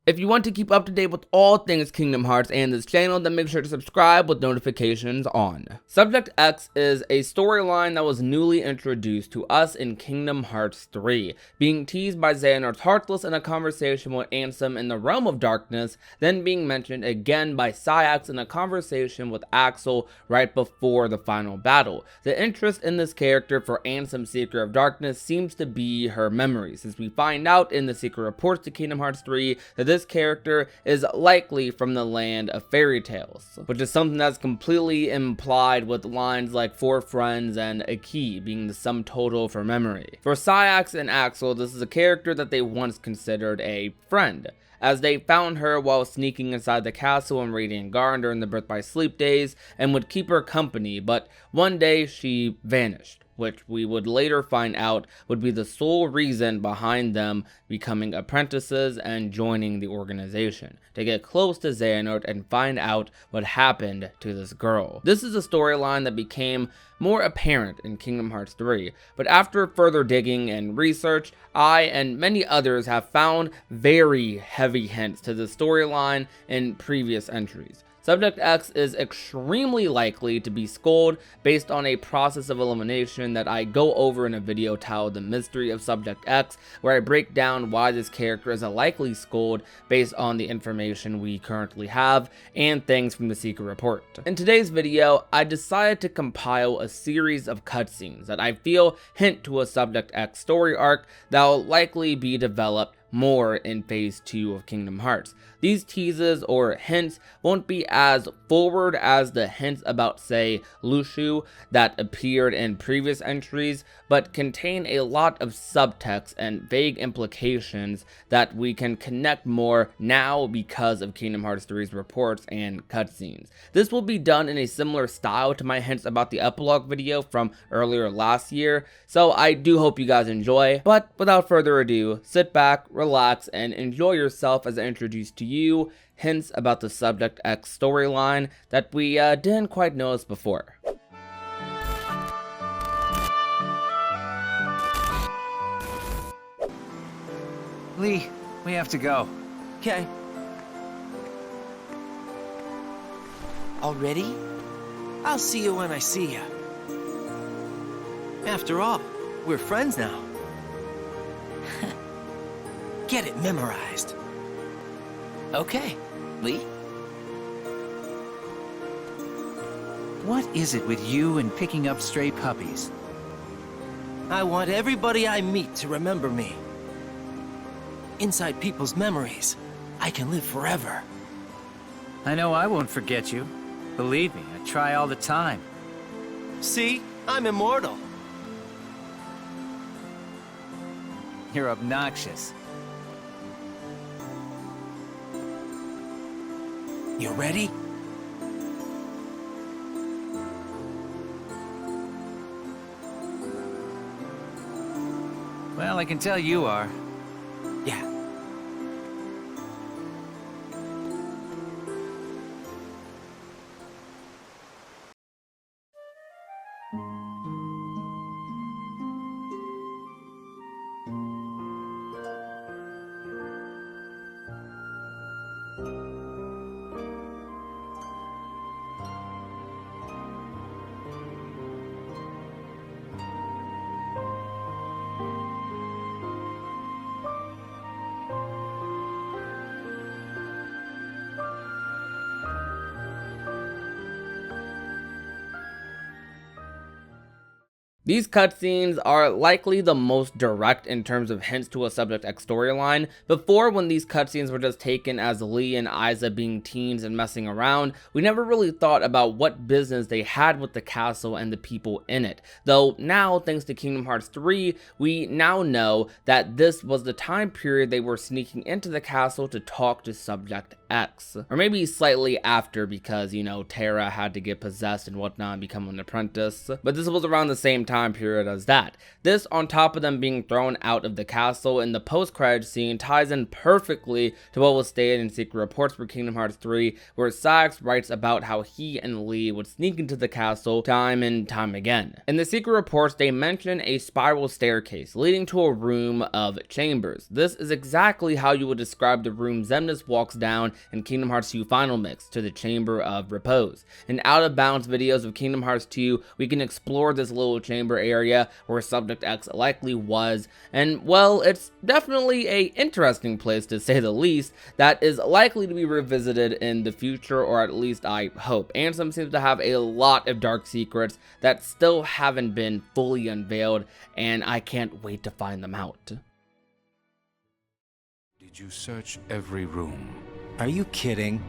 If you want to keep up to date with all things Kingdom Hearts and this channel, then make sure to subscribe with notifications on. Subject X is a storyline that was newly introduced to us in Kingdom Hearts 3, being teased by Xehanort's Heartless in a conversation with Ansem in the Realm of Darkness, then being mentioned again by Saix in a conversation with Axel right before the final battle. The interest in this character for Ansem's Secret of Darkness seems to be her memory, since we find out in the secret reports to Kingdom Hearts 3 that this character is likely from the land of fairy tales, which is something that's completely implied with lines like 4 friends and a key being the sum total for memory. For Saix and Axel, this is a character that they once considered a friend, as they found her while sneaking inside the castle in Radiant Garden during the Birth by Sleep days and would keep her company, but one day she vanished, which we would later find out would be the sole reason behind them becoming apprentices and joining the organization, to get close to Xehanort and find out what happened to this girl. This is a storyline that became more apparent in Kingdom Hearts 3, but after further digging and research, I and many others have found very heavy hints to the storyline in previous entries. Subject X is extremely likely to be Scold based on a process of elimination that I go over in a video titled The Mystery of Subject X, where I break down why this character is a likely Scold based on the information we currently have and things from the secret report. In today's video, I decided to compile a series of cutscenes that I feel hint to a Subject X story arc that will likely be developed more in phase 2 of Kingdom Hearts. These teases or hints won't be as forward as the hints about, say, Lushu that appeared in previous entries, but contain a lot of subtext and vague implications that we can connect more now because of Kingdom Hearts 3's reports and cutscenes. This will be done in a similar style to my hints about the epilogue video from earlier last year, so I do hope you guys enjoy. But without further ado, sit back, relax, and enjoy yourself as I introduce to you hints about the Subject X storyline that we didn't quite notice before. Lee, we have to go. Okay. Already? I'll see you when I see you. After all, we're friends now. Get it memorized. Okay, Lee? What is it with you and picking up stray puppies? I want everybody I meet to remember me. Inside people's memories, I can live forever. I know I won't forget you. Believe me, I try all the time. See? I'm immortal. You're obnoxious. You ready? Well, I can tell you are. Yeah. These cutscenes are likely the most direct in terms of hints to a Subject X storyline. Before, when these cutscenes were just taken as Lea and Isa being teens and messing around, we never really thought about what business they had with the castle and the people in it. Though now, thanks to Kingdom Hearts 3, we now know that this was the time period they were sneaking into the castle to talk to Subject X, or maybe slightly after because, you know, Terra had to get possessed and whatnot and become an apprentice, but this was around the same time period as that. This, on top of them being thrown out of the castle in the post-credits scene, ties in perfectly to what was stated in Secret Reports for Kingdom Hearts 3, where Saix writes about how he and Lea would sneak into the castle time and time again. In the Secret Reports, they mention a spiral staircase leading to a room of chambers. This is exactly how you would describe the room Xemnas walks down in Kingdom Hearts 2 Final Mix, to the Chamber of Repose. In Out of Bounds videos of Kingdom Hearts 2, we can explore this little chamber area where Subject X likely was, and well, it's definitely a interesting place to say the least, that is likely to be revisited in the future, or at least I hope. Ansem seems to have a lot of dark secrets that still haven't been fully unveiled, and I can't wait to find them out. Did you search every room? Are you kidding?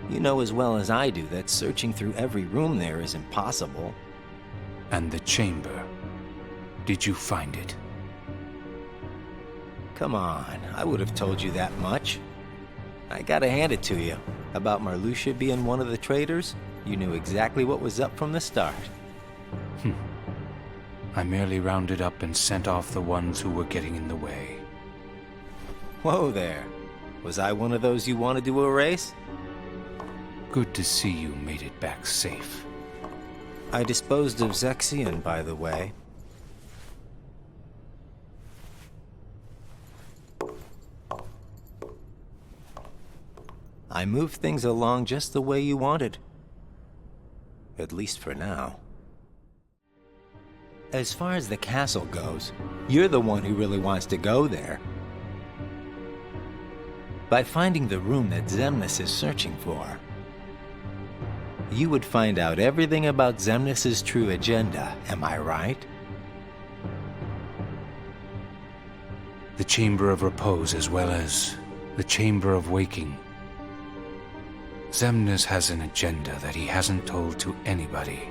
You know as well as I do that searching through every room there is impossible. And the chamber? Did you find it? Come on, I would have told you that much. I gotta hand it to you. About Marluxia being one of the traitors, you knew exactly what was up from the start. I merely rounded up and sent off the ones who were getting in the way. Whoa there. Was I one of those you wanted to erase? Good to see you made it back safe. I disposed of Xehanort, by the way. I moved things along just the way you wanted. At least for now. As far as the castle goes, you're the one who really wants to go there. By finding the room that Xemnas is searching for, you would find out everything about Xemnas' true agenda, am I right? The Chamber of Repose as well as the Chamber of Waking. Xemnas has an agenda that he hasn't told to anybody.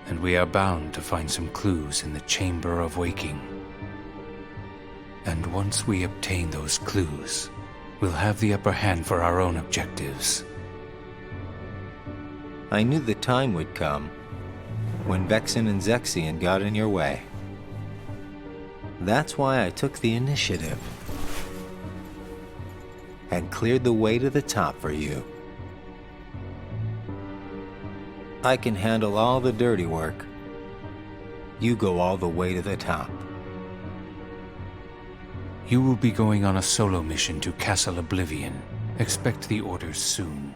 And we are bound to find some clues in the Chamber of Waking. And once we obtain those clues, we'll have the upper hand for our own objectives. I knew the time would come when Vexen and Xehanort got in your way. That's why I took the initiative and cleared the way to the top for you. I can handle all the dirty work. You go all the way to the top. You will be going on a solo mission to Castle Oblivion. Expect the orders soon.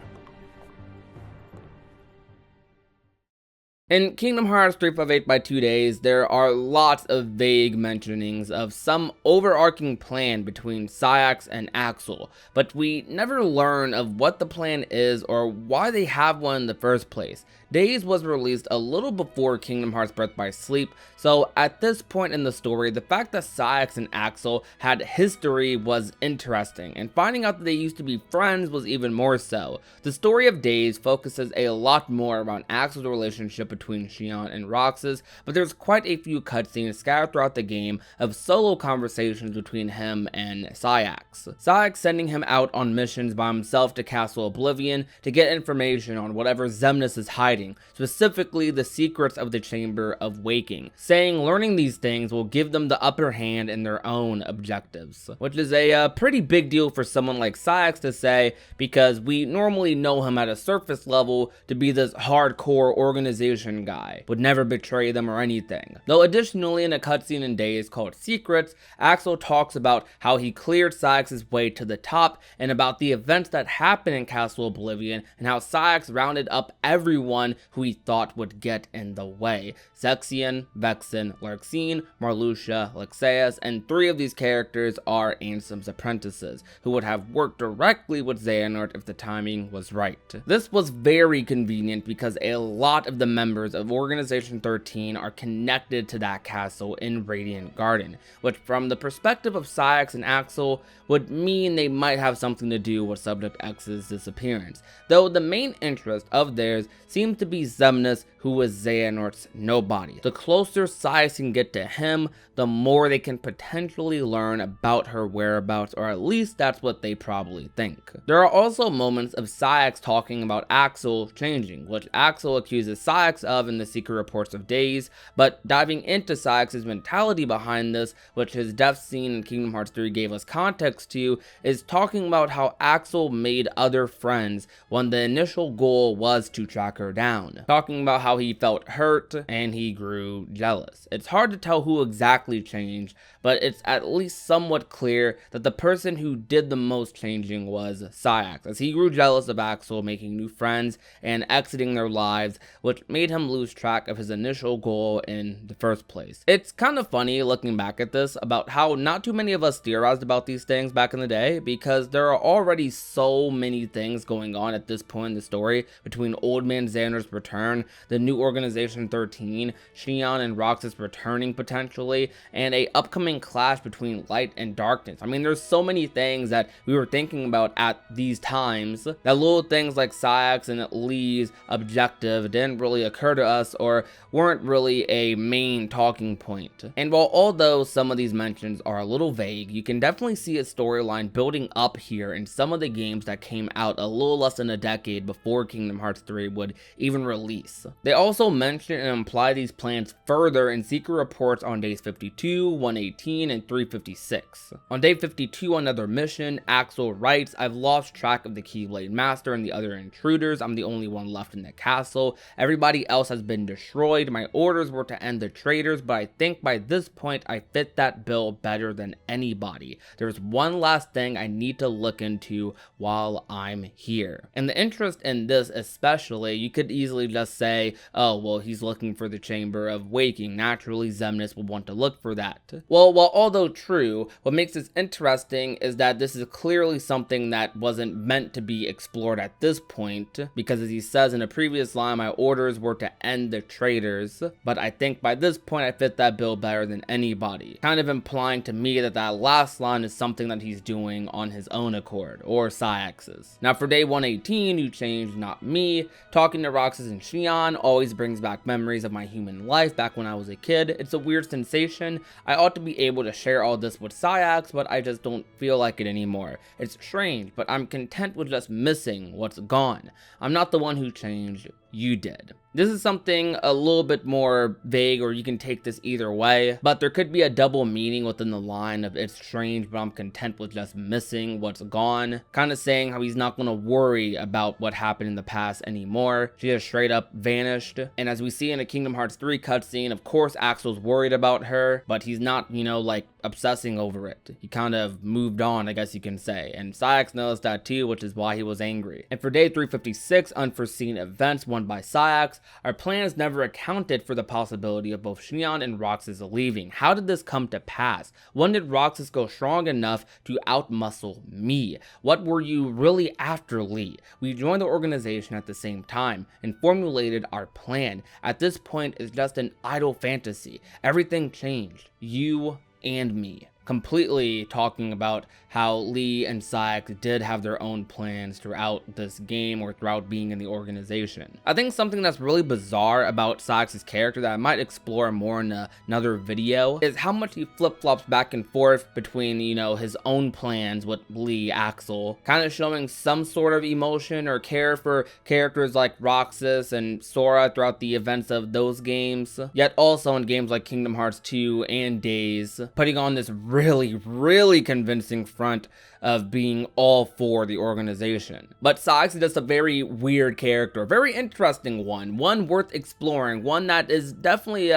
In Kingdom Hearts 358 by 2 Days, there are lots of vague mentionings of some overarching plan between Saix and Axel, but we never learn of what the plan is or why they have one in the first place. Days was released a little before Kingdom Hearts Birth by Sleep, so at this point in the story, the fact that Saix and Axel had history was interesting, and finding out that they used to be friends was even more so. The story of Days focuses a lot more around Axel's relationship between Xion and Roxas, but there's quite a few cutscenes scattered throughout the game of solo conversations between him and Saix. Saix sending him out on missions by himself to Castle Oblivion to get information on whatever Xemnas is hiding, specifically the secrets of the Chamber of Waking, saying learning these things will give them the upper hand in their own objectives, which is a pretty big deal for someone like Saix to say, because we normally know him at a surface level to be this hardcore organization guy, would never betray them or anything. Though additionally in a cutscene in Days called Secrets, Axel talks about how he cleared Saix's way to the top and about the events that happened in Castle Oblivion and how Saix rounded up everyone who he thought would get in the way. Xehanort, Vexen, Larxene, Marluxia, Lexaeus, and 3 of these characters are Ansem's apprentices, who would have worked directly with Xehanort if the timing was right. This was very convenient because a lot of the members of Organization 13 are connected to that castle in Radiant Garden, which from the perspective of Saix and Axel would mean they might have something to do with Subject X's disappearance, though the main interest of theirs seemed to be Xemnas, who was Xehanort's nobody. The closer Saix can get to him, the more they can potentially learn about her whereabouts, or at least that's what they probably think. There are also moments of Saix talking about Axel changing, which Axel accuses Saix of in the secret reports of Days, but diving into Saix's mentality behind this, which his death scene in Kingdom Hearts 3 gave us context to, is talking about how Axel made other friends when the initial goal was to track her down. Talking about how he felt hurt and he grew jealous. It's hard to tell who exactly changed, but it's at least somewhat clear that the person who did the most changing was Saix, as he grew jealous of Axel making new friends and exiting their lives, which made him lose track of his initial goal in the first place. It's kind of funny looking back at this about how not too many of us theorized about these things back in the day, because there are already so many things going on at this point in the story between Old Man Xander's return, the new Organization 13, Xion and Roxas returning potentially, and a upcoming clash between light and darkness. I mean, there's so many things that we were thinking about at these times that little things like Saix and Lee's objective didn't really occur to us or weren't really a main talking point. And while although some of these mentions are a little vague, you can definitely see a storyline building up here in some of the games that came out a little less than a decade before Kingdom Hearts 3 would even release. They also mention and imply these plans further in secret reports on days 52, 118, and 356. On day 52, another mission, Axel writes, "I've lost track of the Keyblade Master and the other intruders. I'm the only one left in the castle. Everybody else has been destroyed. My orders were to end the traitors, but I think by this point I fit that bill better than anybody. There's one last thing I need to look into while I'm here." And the interest in this especially, you could easily just say, oh, well, he's looking for the Chamber of Waking. Naturally, Xemnas will want to look for that. Well, while although true, what makes this interesting is that this is clearly something that wasn't meant to be explored at this point, because as he says in a previous line, my orders were to end the traitors, but I think by this point I fit that bill better than anybody. Kind of implying to me that that last line is something that he's doing on his own accord, or Saix's. Now for day 118, you change not me. Talking to Roxas and Xion always brings back memories of my human life back when I was a kid. It's a weird sensation. I ought to be able to share all this with Saix, but I just don't feel like it anymore. It's strange, but I'm content with just missing what's gone. I'm not the one who changed, you did. This is something a little bit more vague, or you can take this either way, but there could be a double meaning within the line of it's strange, but I'm content with just missing what's gone. Kind of saying how he's not going to worry about what happened in the past anymore. She just straight up vanished. And as we see in a Kingdom Hearts 3 cutscene, of course Axel's worried about her, but he's not, you know, like obsessing over it. He kind of moved on, I guess you can say. And Saix noticed that too, which is why he was angry. And for day 356, unforeseen events won by Saix, our plans never accounted for the possibility of both Xion and Roxas leaving. How did this come to pass? When did Roxas go strong enough to outmuscle me? What were you really after, Lee? We joined the organization at the same time and formulated our plan. At this point, it's just an idle fantasy. Everything changed. You and me. Completely talking about how Lee and Saix did have their own plans throughout this game or throughout being in the organization. I think something that's really bizarre about Saix's character that I might explore more in another video is how much he flip-flops back and forth between, you know, his own plans with Lee, Axel, kind of showing some sort of emotion or care for characters like Roxas and Sora throughout the events of those games, yet also in games like Kingdom Hearts 2 and Days, putting on this really convincing front of being all for the organization. But Saix is just a very weird character, very interesting one worth exploring, one that is definitely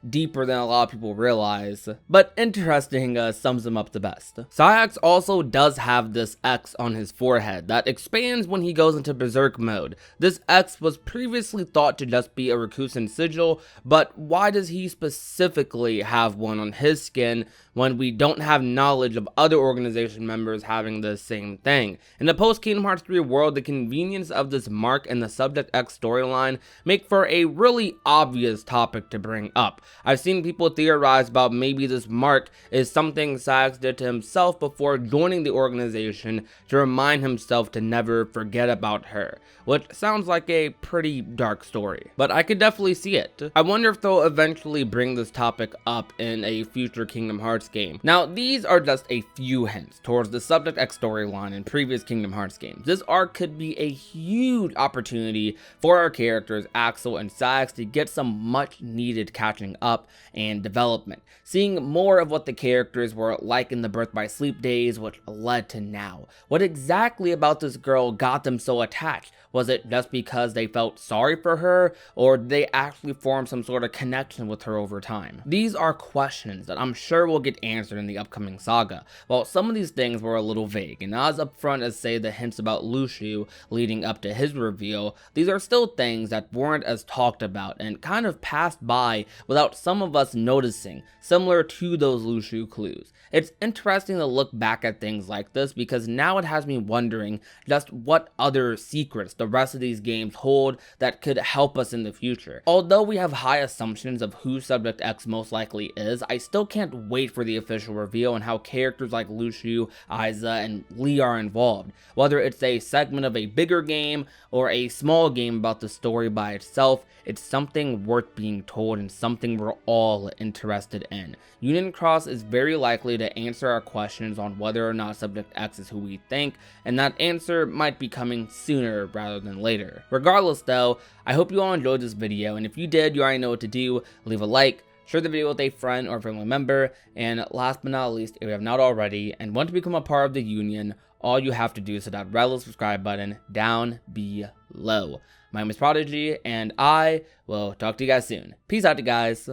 deeper than a lot of people realize, but interesting sums him up the best. Saix also does have this X on his forehead that expands when he goes into berserk mode. This X was previously thought to just be a Rakusan sigil, but why does he specifically have one on his skin when we don't have knowledge of other organization members having the same thing. In the post-Kingdom Hearts 3 world, the convenience of this mark and the Subject X storyline make for a really obvious topic to bring up. I've seen people theorize about maybe this mark is something Saix did to himself before joining the organization to remind himself to never forget about her, which sounds like a pretty dark story, but I could definitely see it. I wonder if they'll eventually bring this topic up in a future Kingdom Hearts game. Now, these are just a few hints towards the Subject X storyline in previous Kingdom Hearts games. This arc could be a huge opportunity for our characters Axel and Saix to get some much needed catching up and development, seeing more of what the characters were like in the Birth by Sleep days, which led to now. What exactly about this girl got them so attached? Was it just because they felt sorry for her, or did they actually form some sort of connection with her over time? These are questions that I'm sure will get answered in the upcoming saga. While some of these things were a little vague, and not as upfront as say the hints about Lucio leading up to his reveal, these are still things that weren't as talked about and kind of passed by without some of us noticing, similar to those Lucio clues. It's interesting to look back at things like this because now it has me wondering just what other secrets the rest of these games hold that could help us in the future. Although we have high assumptions of who Subject X most likely is, I still can't wait for the official reveal and how characters like Lucio, Isa, and Lea are involved. Whether it's a segment of a bigger game or a small game about the story by itself, it's something worth being told and something we're all interested in. Union Cross is very likely to answer our questions on whether or not Subject X is who we think, and that answer might be coming sooner rather than later. Regardless though, I hope you all enjoyed this video, and if you did, you already know what to do. Leave a like, share the video with a friend or family member, and last but not least, if you have not already and want to become a part of the Union, all you have to do is hit that red little subscribe button down below. My name is Prodigy, and I will talk to you guys soon. Peace out, you guys.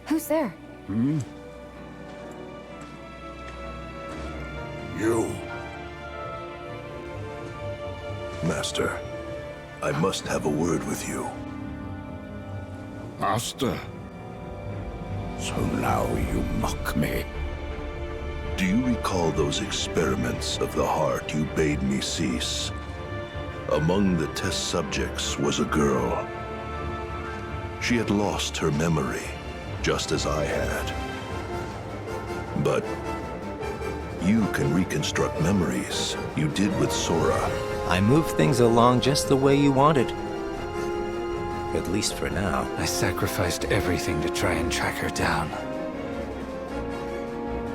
Who's there? You. Master, I must have a word with you. Master? So now you mock me. Do you recall those experiments of the heart you bade me cease? Among the test subjects was a girl. She had lost her memory, just as I had. But you can reconstruct memories. You did with Sora. I moved things along just the way you wanted. At least for now. I sacrificed everything to try and track her down.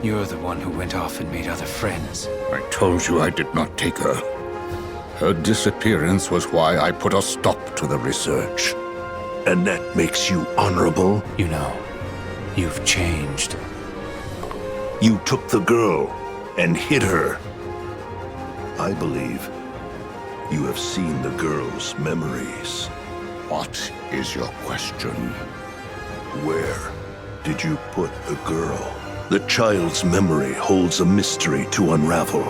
You're the one who went off and made other friends. I told you I did not take her. Her disappearance was why I put a stop to the research. And that makes you honorable? You know, you've changed. You took the girl and hid her. I believe you have seen the girl's memories. What is your question? Where did you put the girl? The child's memory holds a mystery to unravel.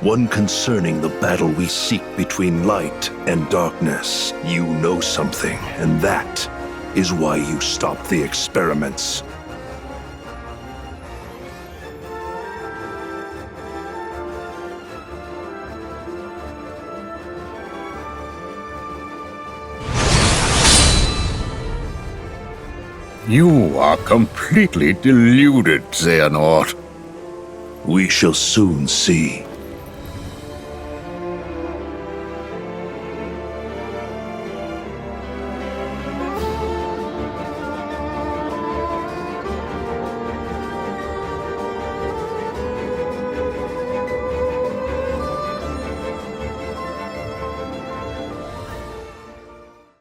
One concerning the battle we seek between light and darkness. You know something, and that is why you stopped the experiments. You are completely deluded, Xehanort. We shall soon see.